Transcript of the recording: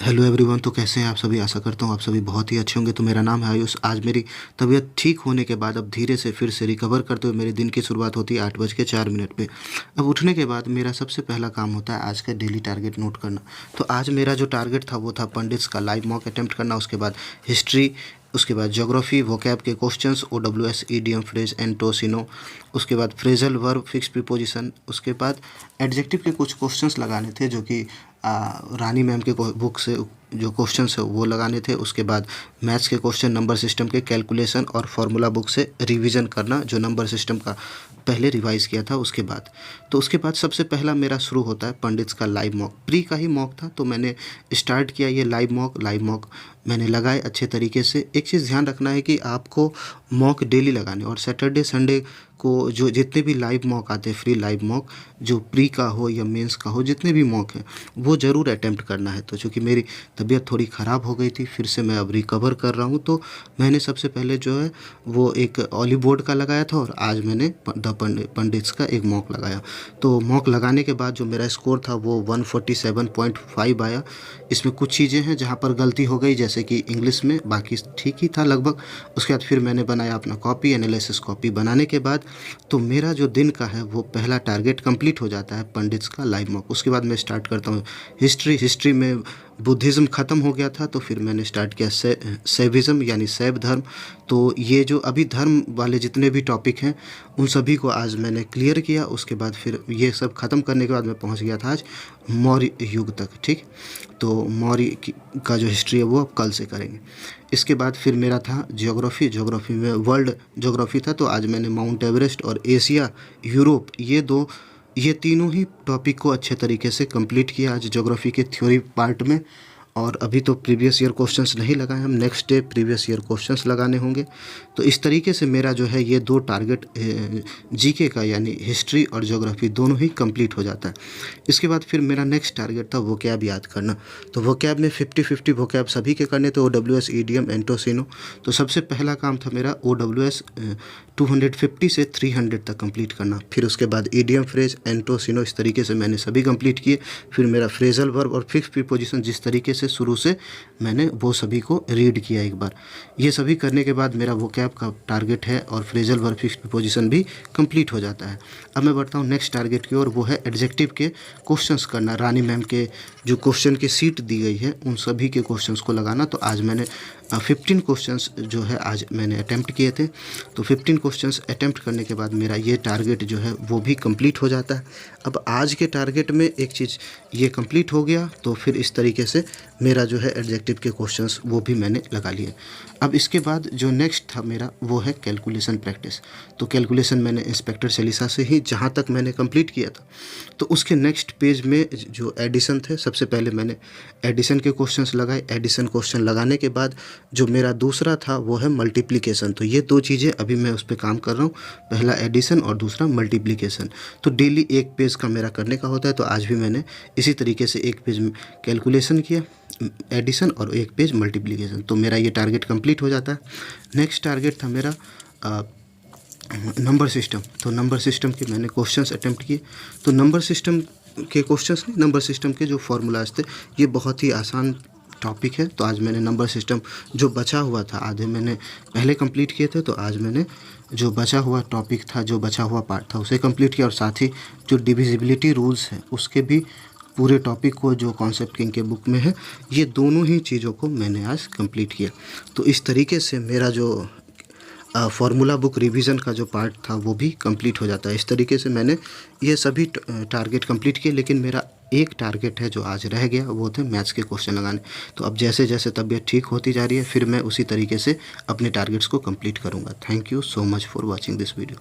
Hello everyone. तो कैसे हैं आप सभी? आशा करता हूँ आप सभी बहुत ही अच्छे होंगे। तो मेरा नाम है आयुष। आज मेरी तबीयत ठीक होने के बाद अब धीरे से फिर से रिकवर करते हुए मेरे दिन की शुरुआत होती है 8:04 पे। अब उठने के बाद मेरा सबसे पहला काम होता है आज का डेली टारगेट नोट करना। तो आज मेरा जो टारगेट था वो था पंडित्स का लाइव मॉक अटेम्प्ट करना, उसके बाद हिस्ट्री, उसके बाद ज्योग्राफी, वोकैब के क्वेश्चंस, ओडब्ल्यूएस, ईडीएम, फ्रेज एंड टोसिनो, उसके बाद फ्रेजल वर्ब, फिक्स प्रीपोजिशन, उसके बाद एडजेक्टिव के कुछ क्वेश्चंस लगाने थे जो कि रानी मैम के बुक से जो क्वेश्चंस है वो लगाने थे। उसके बाद मैथ्स के क्वेश्चन, नंबर सिस्टम के कैलकुलेशन और फार्मूला बुक से रिवीजन करना जो नंबर सिस्टम का पहले रिवाइज़ किया था उसके बाद। तो उसके बाद सबसे पहला मेरा शुरू होता है पंडित्स का लाइव मॉक। प्री का ही मॉक था तो मैंने स्टार्ट किया ये लाइव मॉक मैंने लगाए अच्छे तरीके से। एक चीज़ ध्यान रखना है कि आपको मॉक डेली लगाने और सैटरडे संडे को जो जितने भी लाइव मॉक आते हैं, फ्री लाइव मॉक, जो प्री का हो या मेंस का हो, जितने भी मॉक हैं वो ज़रूर अटेम्प्ट करना है। तो चूँकि मेरी तबीयत थोड़ी ख़राब हो गई थी, फिर से मैं अब रिकवर कर रहा हूँ, तो मैंने सबसे पहले जो है वो एक ऑलिव बोर्ड का लगाया था और आज मैंने पंडित्स का एक मॉक लगाया। तो मॉक लगाने के बाद जो मेरा स्कोर था वो 147.5 आया। इसमें कुछ चीज़ें हैं जहाँ पर गलती हो गई, जैसे कि इंग्लिश में, बाकी ठीक ही था लगभग। उसके बाद फिर मैंने बनाया अपना कॉपी, एनालिसिस कॉपी बनाने के बाद तो मेरा जो दिन का है वो पहला टारगेट कंप्लीट हो जाता है पंडित्स का लाइव मॉक। उसके बाद मैं स्टार्ट करता हूँ हिस्ट्री में बुद्धिज़्म ख़त्म हो गया था तो फिर मैंने स्टार्ट किया शैविज़्म यानी शैव धर्म। तो ये जो अभी धर्म वाले जितने भी टॉपिक हैं उन सभी को आज मैंने क्लियर किया। उसके बाद फिर ये सब ख़त्म करने के बाद मैं पहुंच गया था आज मौर्य युग तक। ठीक, तो मौर्य का जो हिस्ट्री है वो अब कल से करेंगे। इसके बाद फिर मेरा था ज्योग्राफी में वर्ल्ड ज्योग्राफी था, तो आज मैंने माउंट एवरेस्ट और एशिया, यूरोप, ये तीनों ही टॉपिक को अच्छे तरीके से कंप्लीट किया आज ज्योग्राफी के थ्योरी पार्ट में। और अभी तो प्रीवियस ईयर क्वेश्चंस नहीं लगाए हम, next day previous year questions लगाने होंगे। तो इस तरीके से मेरा जो है ये दो टारगेट जीके का यानी हिस्ट्री और ज्योग्राफी दोनों ही कंप्लीट हो जाता है। इसके बाद फिर मेरा नेक्स्ट टारगेट था वोकैब याद करना। तो वोकैब में 50-50 वोकैब सभी के करने थे, ओडब्ल्यूएस, ईडीएम, एंटोसिनो। तो सबसे पहला काम था मेरा ओडब्ल्यूएस 250 से 300 तक कंप्लीट करना। फिर उसके बाद ईडीएम, फ्रेज, एंटोसिनो, इस तरीके से मैंने सभी कंप्लीट किए। फिर मेरा फ्रेजल वर्ब और फिक्स प्रीपोजिशन जिस तरीके से शुरू से मैंने वो सभी को रीड किया एक बार। ये सभी करने के बाद मेरा वोकैब का टारगेट है और फ्रेजल वर्ब, फिक्स प्रीपोजिशन भी कंप्लीट हो जाता है। अब मैं बढ़ता हूँ नेक्स्ट टारगेट की ओर, वो है एडजेक्टिव के क्वेश्चंस करना। रानी मैम के जो क्वेश्चन की सीट दी गई है उन सभी के क्वेश्चंस को लगाना। तो आज मैंने 15 क्वेश्चंस जो है आज मैंने अटैम्प्ट किए थे। तो 15 क्वेश्चंस अटैम्प्ट करने के बाद मेरा ये टारगेट जो है वो भी कंप्लीट हो जाता है। अब आज के टारगेट में एक चीज़ ये कंप्लीट हो गया तो फिर इस तरीके से मेरा जो है एडजेक्टिव के क्वेश्चंस वो भी मैंने लगा लिए। अब इसके बाद जो नेक्स्ट था मेरा वो है कैलकुलेशन प्रैक्टिस। तो कैलकुलेशन मैंने इंस्पेक्टर सेलिसा से ही जहाँ तक मैंने कंप्लीट किया था। तो उसके नेक्स्ट पेज में जो एडिशन थे, सबसे पहले मैंने एडिशन के क्वेश्चंस लगाए। एडिशन क्वेश्चन लगाने के बाद जो मेरा दूसरा था वो है मल्टीप्लिकेशन। तो ये दो चीज़ें अभी मैं उस पर काम कर रहा हूँ, पहला एडिशन और दूसरा मल्टीप्लिकेशन। तो डेली एक पेज का मेरा करने का होता है। तो आज भी मैंने इसी तरीके से एक पेज कैलकुलेशन किया, एडिशन, और एक पेज मल्टीप्लिकेशन। तो मेरा ये टारगेट कंप्लीट हो जाता है। नेक्स्ट टारगेट था मेरा नंबर सिस्टम। तो नंबर सिस्टम के मैंने क्वेश्चंस अटेम्प्ट किए। तो नंबर सिस्टम के क्वेश्चंस नहीं, नंबर सिस्टम के जो फॉर्मूलाज थे ये बहुत ही आसान टॉपिक है। तो आज मैंने नंबर सिस्टम जो बचा हुआ था, आधे मैंने पहले कंप्लीट किए थे, तो आज मैंने जो बचा हुआ टॉपिक था, जो बचा हुआ पार्ट था उसे कंप्लीट किया। और साथ ही जो डिविजिबिलिटी रूल्स है उसके भी पूरे टॉपिक को जो कॉन्सेप्ट किंग के बुक में है, ये दोनों ही चीज़ों को मैंने आज कंप्लीट किया। तो इस तरीके से मेरा जो फार्मूला बुक रिवीजन का जो पार्ट था वो भी कंप्लीट हो जाता है। इस तरीके से मैंने ये सभी टारगेट कंप्लीट किए। लेकिन मेरा एक टारगेट है जो आज रह गया, वो थे मैथ्स के क्वेश्चन लगाने। तो अब जैसे जैसे तबीयत ठीक होती जा रही है फिर मैं उसी तरीके से अपने टारगेट्स को कंप्लीट करूँगा। Thank you so much for watching this video.